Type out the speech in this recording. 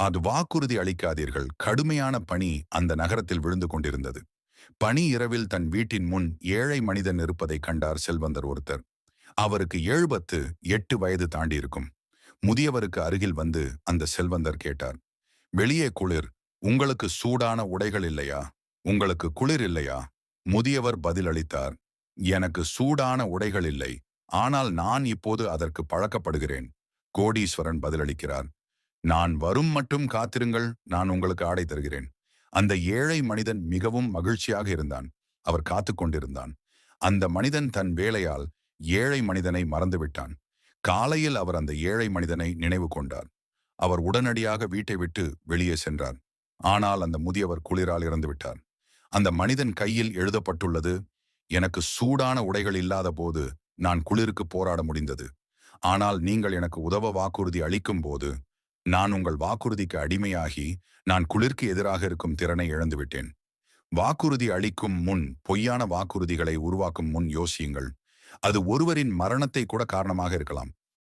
அது வாக்குறுதி அளிக்காதீர்கள். கடுமையான பனி அந்த நகரத்தில் விழுந்து கொண்டிருந்தது. பனி இரவில் தன் வீட்டின் முன் ஏழை மனிதன் இருப்பதைக் கண்டார் செல்வந்தர் ஒருத்தர். அவருக்கு 78 வயது தாண்டி இருக்கும். முதியவருக்கு அருகில் வந்து அந்த செல்வந்தர் கேட்டார், வெளியே குளிர், உங்களுக்கு சூடான உடைகள் இல்லையா? உங்களுக்கு குளிர் இல்லையா? முதியவர் பதிலளித்தார், எனக்கு சூடான உடைகள் இல்லை, ஆனால் நான் இப்போது அதற்கு பழக்கப்படுகிறேன். கோடீஸ்வரன் பதிலளிக்கிறார், நான் வரும் மட்டும் காத்திருங்கள், நான் உங்களுக்கு ஆடை தருகிறேன். அந்த ஏழை மனிதன் மிகவும் மகிழ்ச்சியாக இருந்தான். அவர் காத்துக் கொண்டிருந்தான். அந்த மனிதன் தன் வேலையால் ஏழை மனிதனை மறந்துவிட்டான். காலையில் அவர் அந்த ஏழை மனிதனை நினைவு கொண்டார். அவர் உடனடியாக வீட்டை விட்டு வெளியே சென்றார். ஆனால் அந்த முதியவர் குளிரால் இறந்து விட்டார். அந்த மனிதன் கையில் எழுதப்பட்டுள்ளது, எனக்கு சூடான உடைகள் இல்லாத போது நான் குளிருக்கு போராட முடிந்தது. ஆனால் நீங்கள் எனக்கு உதவ வாக்குறுதி அளிக்கும் போது நான் உங்கள் வாக்குறுதிக்கு அடிமையாகி நான் குளிர்க்கு எதிராக இருக்கும் திறனை இழந்துவிட்டேன். வாக்குறுதி அளிக்கும் முன் பொய்யான வாக்குறுதிகளை உருவாக்கும் முன் யோசியுங்கள். அது ஒருவரின் மரணத்தை கூட காரணமாக இருக்கலாம்.